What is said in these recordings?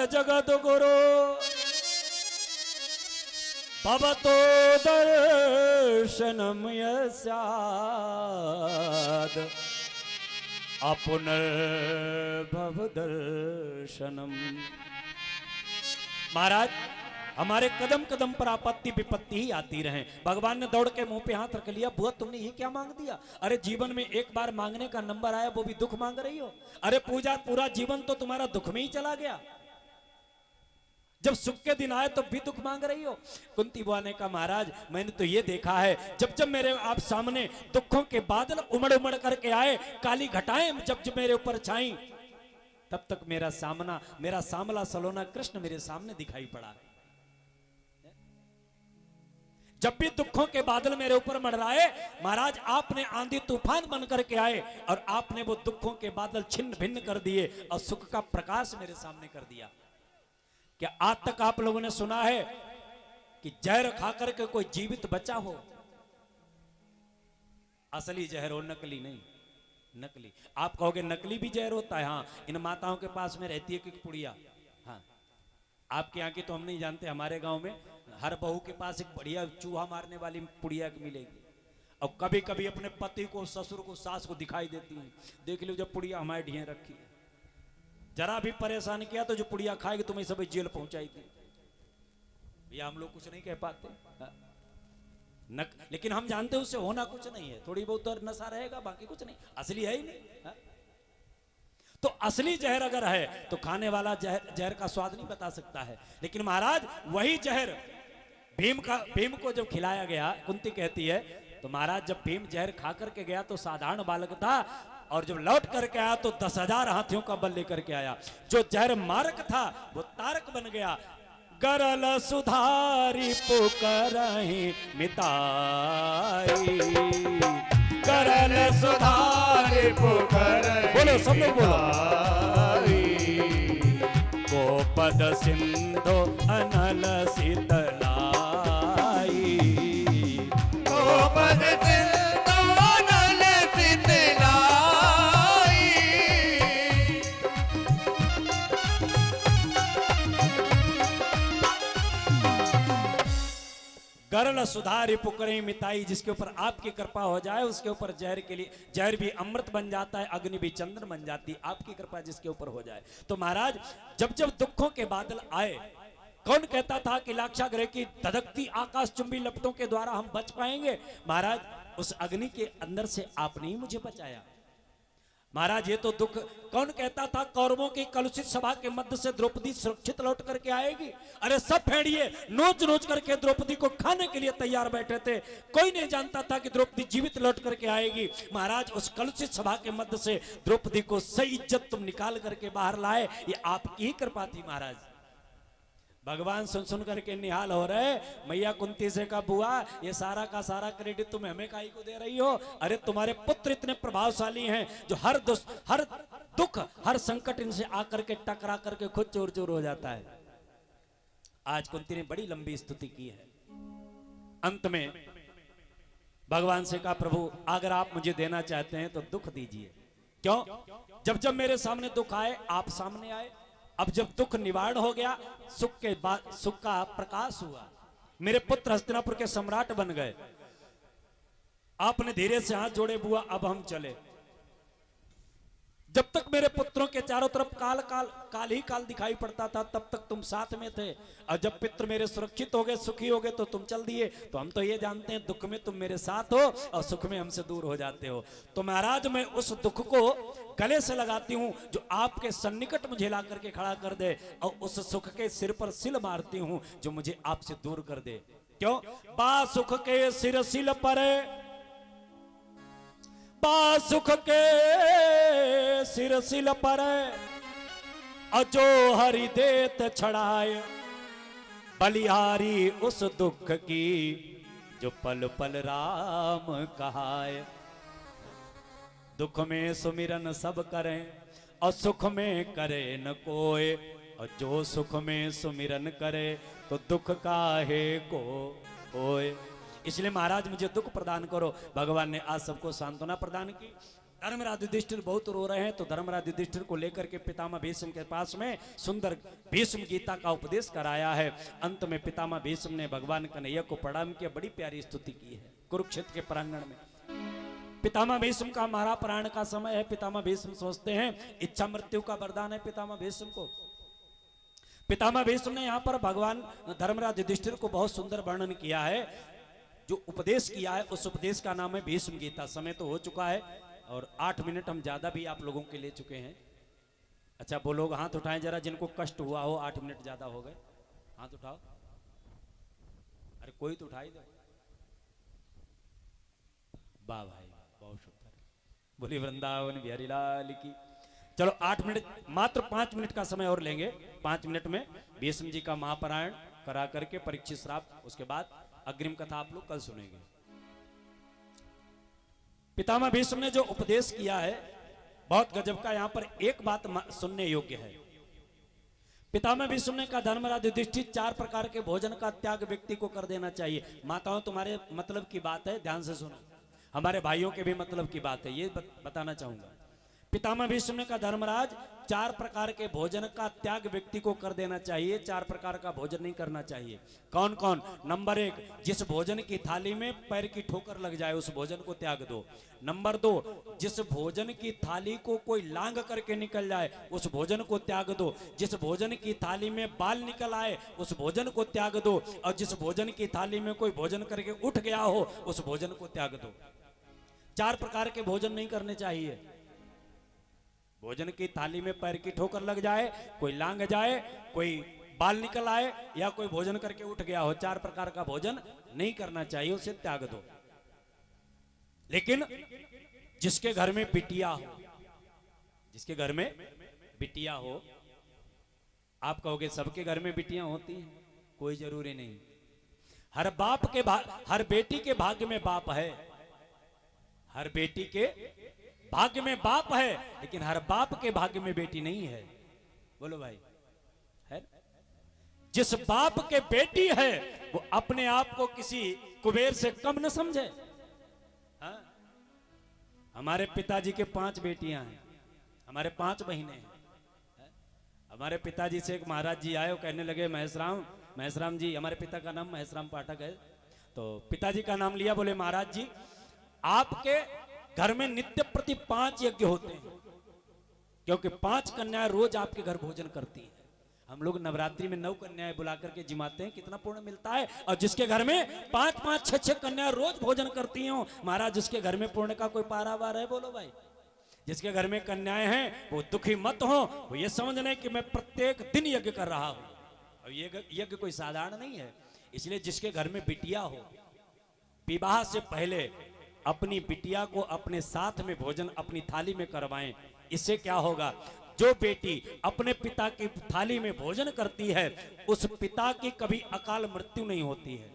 जगत गुरु भवतो दर्शनम यस्याद अपुनर्भव दर्शनम। महाराज हमारे कदम कदम पर आपत्ति विपत्ति ही आती रहे। भगवान ने दौड़ के मुंह पे हाथ रख लिया, बुआ तुमने ये क्या मांग दिया? अरे जीवन में एक बार मांगने का नंबर आया, वो भी दुख मांग रही हो? अरे पूरा जीवन तो तुम्हारा दुख में ही चला गया, जब सुख के दिन आए तो भी दुख मांग रही हो। कुंती बुआ ने कहा महाराज मैंने तो ये देखा है, जब जब मेरे आप सामने दुखों के बादल उमड़ उमड़ करके आए, काली घटाएं जब जब मेरे ऊपर छाई, तब तक मेरा सामला सलोना कृष्ण मेरे सामने दिखाई पड़ा। जब भी दुखों के बादल मेरे ऊपर मंडराए, महाराज आपने आंधी तूफान बन करके आए और आपने वो दुखों के बादल छिन्न भिन्न कर दिए और सुख का प्रकाश मेरे सामने कर दिया। क्या आज तक आप लोगों ने सुना है कि जहर खाकर के कोई जीवित बचा हो? असली जहर हो, नकली नहीं। नकली आप कहोगे नकली भी जहर होता है? हाँ, इन माताओं के पास में रहती है कि पुड़िया। हाँ, आपके यहाँ की तो हम नहीं जानते, हमारे गांव में हर बहू के पास एक बढ़िया चूहा मारने वाली पुड़िया मिलेगी। और कभी कभी अपने पति को, ससुर को, सास को दिखाई देती है। देख लो जब पुड़िया हमारे ढिए रखी है, जरा भी परेशान किया तो जो पुड़िया खाएगी तुम्हें सब जेल पहुंचाई थी। भैया हम लोग कुछ नहीं कह पाते लेकिन हम जानते हैं उससे होना कुछ नहीं है, थोड़ी बहुत तो नशा रहेगा, बाकी कुछ नहीं, असली है ही नहीं। तो असली जहर अगर है तो खाने वाला जहर का स्वाद नहीं बता सकता है। लेकिन महाराज वही जहर भीम को जब खिलाया गया, कुंती कहती है तो महाराज जब भीम जहर खा करके गया तो साधारण बालक था, और जब लौट करके आया तो 10,000 हाथियों का बल लेकर के आया। जो जहर मारक था वो तारक बन गया। गरल सुधारी पुकारहि मिताई, गरल सुधारी पुकारहि, बोलो सब लोग बोलो। गोपद सिंधु अनल शीतलाई, गोपद सिंधु अनल शीतलाई। गरल सुधारी पुकरहि मिताई, जिसके ऊपर आपकी कृपा हो जाए उसके ऊपर जहर के लिए जहर भी अमृत बन जाता है, अग्नि भी चंद्र बन जाती है, आपकी कृपा जिसके ऊपर हो जाए। तो महाराज जब जब दुखों के बादल आए, कौन कहता था कि लाक्षागृह की धधकती आकाश चुंबी लपटों के द्वारा हम बच पाएंगे? महाराज उस अग्नि के अंदर से आपने ही मुझे बचाया। महाराज ये तो दुख, कौन कहता था कौरवों की कलुषित सभा के मध्य से द्रौपदी सुरक्षित लौट करके आएगी? अरे सब भेड़िए नोच नोच करके द्रौपदी को खाने के लिए तैयार बैठे थे, कोई नहीं जानता था कि द्रौपदी जीवित लौट करके आएगी। महाराज उस कलुषित सभा के मध्य से द्रौपदी को सही इज्जत तुम निकाल करके बाहर लाए, ये आपकी ही कृपा थी महाराज। भगवान सुन सुन करके निहाल हो रहे। मैया कुंती से कहा बुआ ये सारा का सारा क्रेडिट तुम हमें काहे को दे रही हो? अरे तुम्हारे पुत्र इतने प्रभावशाली हैं जो हर दुख हर संकट इनसे आकर के टकरा करके खुद चूर चूर हो जाता है। आज कुंती ने बड़ी लंबी स्तुति की है। अंत में भगवान से कहा प्रभु अगर आप मुझे देना चाहते हैं तो दुख दीजिए। क्यों? जब जब मेरे सामने दुख आए आप सामने आए, अब जब दुख निवारण हो गया, सुख के बाद सुख का प्रकाश हुआ, मेरे पुत्र हस्तिनापुर के सम्राट बन गए। आपने धीरे से हाथ जोड़े बुआ अब हम चले। जब तक मेरे पुत्रों के चारों तरफ काल ही काल दिखाई पड़ता था तब तक तुम साथ में थे, और जब पित्र मेरे सुरक्षित हो गए सुखी हो गए तो तुम चल दिए। तो हम तो ये जानते हैं दुख में तुम मेरे साथ हो और सुख में हमसे दूर हो जाते हो। तो महाराज मैं उस दुख को गले से लगाती हूँ जो आपके सन्निकट मुझे ला करके खड़ा कर दे, और उस सुख के सिर पर सिल मारती हूँ जो मुझे आपसे दूर कर दे। क्यों? बा सुख के सिर सिल पर, बा सुख के सिर सिल पर, अजो हरि देत छड़ाए, बलिहारी उस दुख की जो पल पल राम कहाए। दुख में सुमिरन सब करें और सुख में करे न कोय, और जो सुख में सुमिरन करे तो दुख काहे को होए। इसलिए महाराज मुझे दुख प्रदान करो। भगवान ने आज सबको सांत्वना प्रदान की। धर्मराज युधिष्ठिर बहुत रो रहे हैं, तो धर्मराज युधिष्ठिर को लेकर के पितामह भीष्म के पास में सुंदर भीष्म गीता का उपदेश कराया है। अंत में पितामह भीष्म ने भगवान कन्हैया को प्रणाम किया, बड़ी प्यारी स्तुति की है कुरुक्षेत्र के प्रांगण में। पितामह भीष्म का महाप्राण का समय है। पितामह भीष्म सोचते हैं इच्छा मृत्यु का वरदान है पितामह भीष्म को। पितामह भीष्म ने यहाँ पर भगवान धर्मराज युधिष्ठिर को बहुत सुंदर वर्णन किया है, जो उपदेश किया है उस उपदेश का नाम है भीष्म गीता। समय तो हो चुका है और 8 मिनट हम ज्यादा भी आप लोगों के ले चुके हैं। अच्छा वो लोग हाथ उठाएं जरा जिनको कष्ट हुआ हो, 8 मिनट ज्यादा हो गए, हाथ उठाओ। अरे कोई तो उठाई दो। वाह भाई बहुत सुंदर, बोली वृंदावन बिहारी लाल की। चलो 8 मिनट, मात्र 5 मिनट का समय और लेंगे। 5 मिनट में भीष्म जी का महापारायण करा करके परीक्षित श्राप, उसके बाद अग्रिम कथा आप लोग कल सुनेंगे। पितामह भीष्म ने जो उपदेश किया है बहुत गजब का। यहां पर एक बात सुनने योग्य है। पितामह भीष्म ने कहा धर्मराज युधिष्ठिर 4 प्रकार के भोजन का त्याग व्यक्ति को कर देना चाहिए। माताओं तुम्हारे मतलब की बात है, ध्यान से सुनो, हमारे भाइयों के भी मतलब की बात है, ये बताना चाहूंगा। पितामह भीष्म ने कहा धर्मराज 4 प्रकार के भोजन का त्याग व्यक्ति को कर देना चाहिए। 4 प्रकार का भोजन नहीं करना चाहिए। कौन कौन? नंबर 1, जिस भोजन की थाली में पैर की ठोकर लग जाए उस भोजन को त्याग दो। नंबर 2, जिस भोजन की थाली को कोई लांग करके निकल जाए उस भोजन को त्याग दो। जिस भोजन की थाली में बाल निकल आए उस भोजन को त्याग दो। और जिस भोजन की थाली में कोई भोजन करके उठ गया हो उस भोजन को त्याग दो। 4 प्रकार के भोजन नहीं करने चाहिए। भोजन की थाली में पैर की ठोकर लग जाए, कोई लांग जाए, कोई बाल निकल आए या कोई भोजन करके उठ गया हो, 4 प्रकार का भोजन नहीं करना चाहिए, उसे त्याग दो। लेकिन जिसके घर में बिटिया हो, जिसके घर में बिटिया हो, आप कहोगे सबके घर में बिटियां होती हैं, कोई जरूरी नहीं। हर बाप के हर बेटी के भाग्य में बाप है, हर बेटी के भाग्य में बाप है, लेकिन हर बाप के भाग्य में बेटी नहीं है। बोलो भाई, है? जिस बाप के बेटी है वो अपने आप को किसी कुबेर से कम न समझे। हा? हमारे पिताजी के 5 बेटियां हैं, हमारे 5 बहनें हैं। हमारे पिताजी से एक महाराज जी आए, वो कहने लगे महेश राम जी, हमारे पिता का नाम महेश राम पाठक है, तो पिताजी का नाम लिया, बोले महाराज जी आपके घर में नित्य प्रति 5 यज्ञ होते हैं, क्योंकि 5 कन्याएं रोज आपके घर भोजन करती हैं। हम लोग नवरात्रि में 9 कन्याएं बुला करके जिमाते हैं, कितना पुण्य मिलता है। और जिसके घर में 5-5, 6-6 कन्याएं रोज भोजन करती हो, महाराज उसके घर में पुण्य का कोई पारावार है? बोलो भाई। जिसके घर में कन्याएं हैं वो दुखी मत हो, वो ये समझ लें कि मैं प्रत्येक दिन यज्ञ कर रहा हूं। और ये यज्ञ कोई साधारण नहीं है। इसलिए जिसके घर में बिटिया हो, विवाह से पहले अपनी बिटिया को अपने साथ में भोजन अपनी थाली में करवाएं। इससे क्या होगा, जो बेटी अपने पिता की थाली में भोजन करती है उस पिता की कभी अकाल मृत्यु नहीं होती है,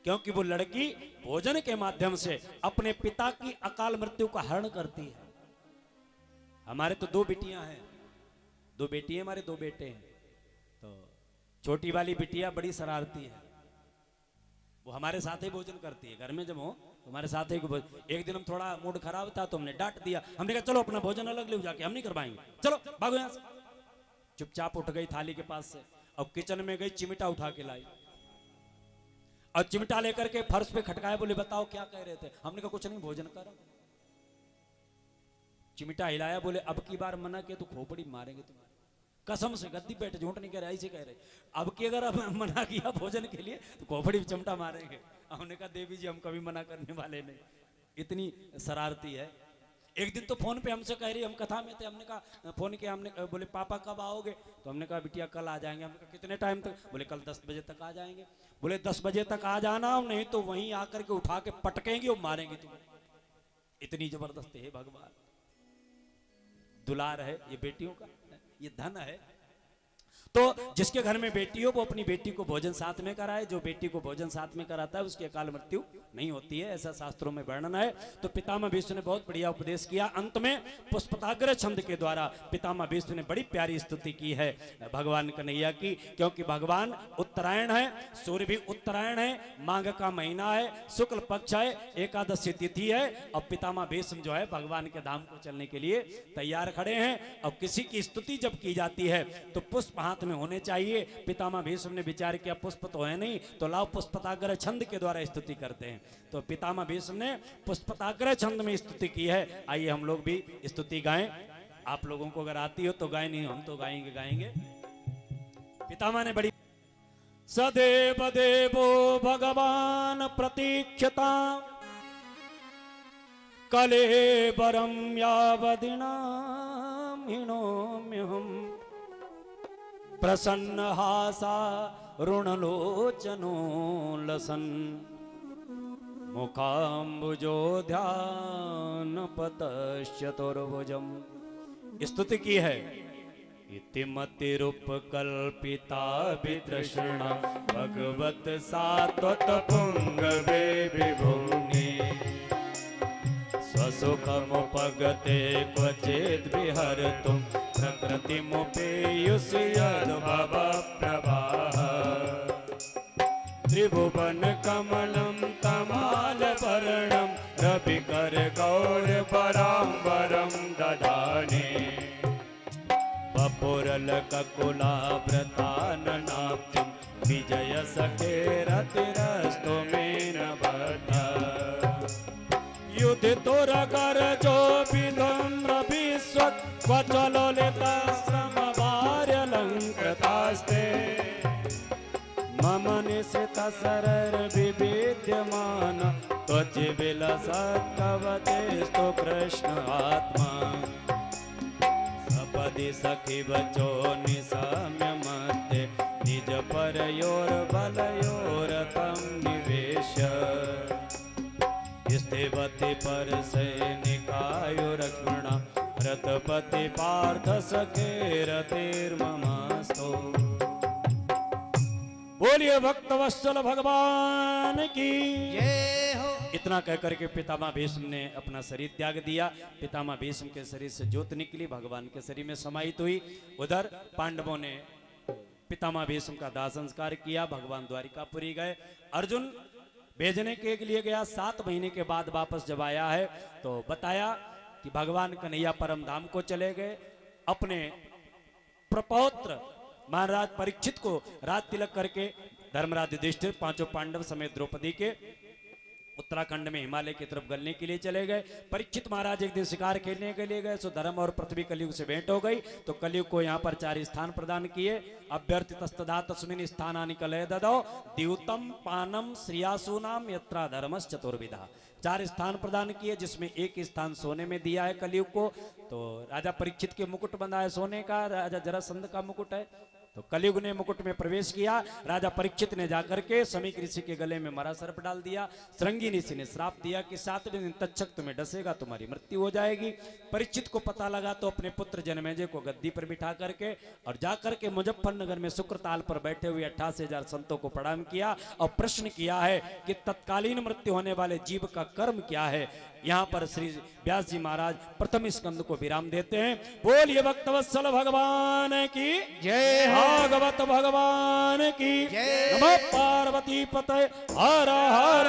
क्योंकि वो लड़की भोजन के माध्यम से अपने पिता की अकाल मृत्यु का हरण करती है। हमारे तो 2 बिटियां हैं, 2 बेटी हैं, हमारे 2 बेटे हैं। तो छोटी वाली बिटिया बड़ी शरारती है, वो हमारे साथ ही भोजन करती है। घर में जब हो तो हमारे साथ ही। एक दिन हम थोड़ा मूड खराब था तो हमने डांट दिया, हमने कहा चलो अपना भोजन अलग ले जाके हम नहीं करवाएंगे, चलो भागो यहां से। चुपचाप उठ गई थाली के पास से और किचन में गई, चिमटा उठा के लाई और चिमटा लेकर के फर्श पे खटकाया, बोले बताओ क्या कह रहे थे? हमने कहा कुछ नहीं, भोजन कर। चिमटा हिलाया, बोले अब की बार मना किया तो खोपड़ी मारेंगे तुम्हारे, कसम से, गद्दी बैठ, झूठ नहीं कह रहे, ऐसे कह रहे। अब की अगर अब मना किया भोजन के लिए तो खोपड़ी चिमटा मारेंगे। हमने कहा देवी जी हम कभी मना करने वाले नहीं, इतनी शरारती है। एक दिन तो फोन पे हमसे कह रही, हम कथा में थे, हमने कहा फोन किया, हमने बोले पापा कब आओगे? तो हमने कहा बिटिया कल आ जाएंगे। हमने कहा कितने टाइम तक? बोले कल 10 बजे तक आ जाएंगे। बोले 10 बजे तक आ जाना, नहीं तो वहीं आकर के उठा के पटकेंगे और मारेंगे तुम्हें। इतनी जबरदस्त है भगवान, दुलार है ये बेटियों का, ये धन है। तो जिसके घर में बेटी हो वो अपनी बेटी को भोजन साथ में कराए। जो बेटी को भोजन साथ में कराता है उसकी अकाल मृत्यु नहीं होती है, ऐसा शास्त्रों में वर्णन है। तो पितामह भीष्म ने बहुत बढ़िया उपदेश किया। अंत में पुष्पताग्र छंद के द्वारा पितामह भीष्म ने बड़ी प्यारी स्तुति की है भगवान कन्हैया की, क्योंकि भगवान उत्तरायण है, सूर्य भी उत्तरायण है, माघ का महीना है, शुक्ल पक्ष है, एकादशी तिथि है। अब पितामह भीष्म जो है भगवान के धाम को चलने के लिए तैयार खड़े हैं। अब किसी की स्तुति जब की जाती है तो पुष्प हाथ में होने चाहिए। पितामह भीष्म ने विचार किया पुष्प तो है नहीं, तो लाओ पुष्पताग्र छंद के द्वारा स्तुति करते हैं। तो पितामह भीष्म ने पुष्पताग्र छंद में स्तुति की है। आइए हम लोग भी स्तुति गाएं। आप लोगों को अगर आती हो तो गाएं, नहीं हम तो गाएंगे। पितामह ने बड़ी सदेव देवो भगवान प्रतीक्षता कलेबरम यावदिनाम हिनोम्यहम् प्रसन्न हासा ऋणलोचनो लसन मुखाम्बुजो ध्यान पतश्चतुर्भुजम। स्तुति की है इतिमतिरुपकल्पिता वितृष्णा भगवत सात्वत पुंगवे विभुनि स्वसुखमुपगते क्वचिद् विहर्तुं प्रकृतिमुपेयुषि यद्भवप्रभाः त्रिभुवन कमलं तमालवर्णं रविकर गौरवराम्बरं दधाने वपुरलककुलाभृताननाब्जं विजय सखेरतिरस्तु मे न बद्धा युधितोरगर जो विधम्र विश्वक क्वचलोलितश्रमभार्यलङ्कृतास्ते मम निशित सरर विविद्यमान त्वचिविलसत्कवचेस्तु कृष्ण आत्मा सपदि सखि वचो निशाम्य मध्ये निज परयोर्बलयोरतं निवेश्य स्थिवति पर सैनिकायुरक्ष्मणा रथपति पार्थ सखे रतिर्ममास्तु। बोलिए भक्तवत्सल भगवान की जय हो। इतना कहकर के पितामह भीष्म ने अपना शरीर त्याग दिया। पितामह भीष्म के शरीर से ज्योत निकली, भगवान के शरीर में समाहित हुई। उधर पांडवों ने पितामह भीष्म का दाह संस्कार किया, भगवान द्वारिकापुरी गए। अर्जुन भेजने के लिए गया, 7 महीने के बाद वापस जब आया है तो बताया कि भगवान कन्हैया परम धाम को चले गए। अपने प्रपौत्र महाराज परीक्षित को राज तिलक करके धर्मराज युधिष्ठिर 5 पांडव समेत द्रौपदी के उत्तराखंड में हिमालय की तरफ गलने के लिए चले गए। परीक्षित महाराज एक दिन शिकार खेलने के लिए गए, सो धर्म और पृथ्वी कलयुग से भेंट हो गई। तो कलयुग को यहाँ पर 4 स्थान प्रदान किए। अभ्यर्थितस्तदा तस्मिन् स्थानानि कलय ददौ द्यूतम पानम श्रियासूनाम यत्रा धर्मस् चतुर्विधा। 4 स्थान प्रदान किए, जिसमें एक स्थान सोने में दिया है कलयुग को। तो राजा परीक्षित के मुकुट बंधा है सोने का, राजा जरासंध का मुकुट है। तो कलयुग ने मुकुट में प्रवेश किया। राजा परीक्षित ने जाकर के समीक ऋषि के गले में मरा सर्प डाल दिया। श्रृंगी ऋषि ने श्राप दिया कि 7वें दिन तक्षक तुम्हें डसेगा, तुम्हारी मृत्यु हो जाएगी। परीक्षित को पता लगा तो अपने पुत्र जनमेजय को गद्दी पर बिठा करके और जाकर के मुजफ्फरनगर में शुक्रताल पर बैठे हुए 88,000 संतों को प्रणाम किया और प्रश्न किया है कि तत्कालीन मृत्यु होने वाले जीव का कर्म क्या है। यहाँ पर श्री व्यास जी महाराज प्रथम स्कंद को विराम देते हैं। बोलिए भक्तवत्सल भगवान की जय, भागवत भगवान की जय। नमः पार्वती पतये हर हर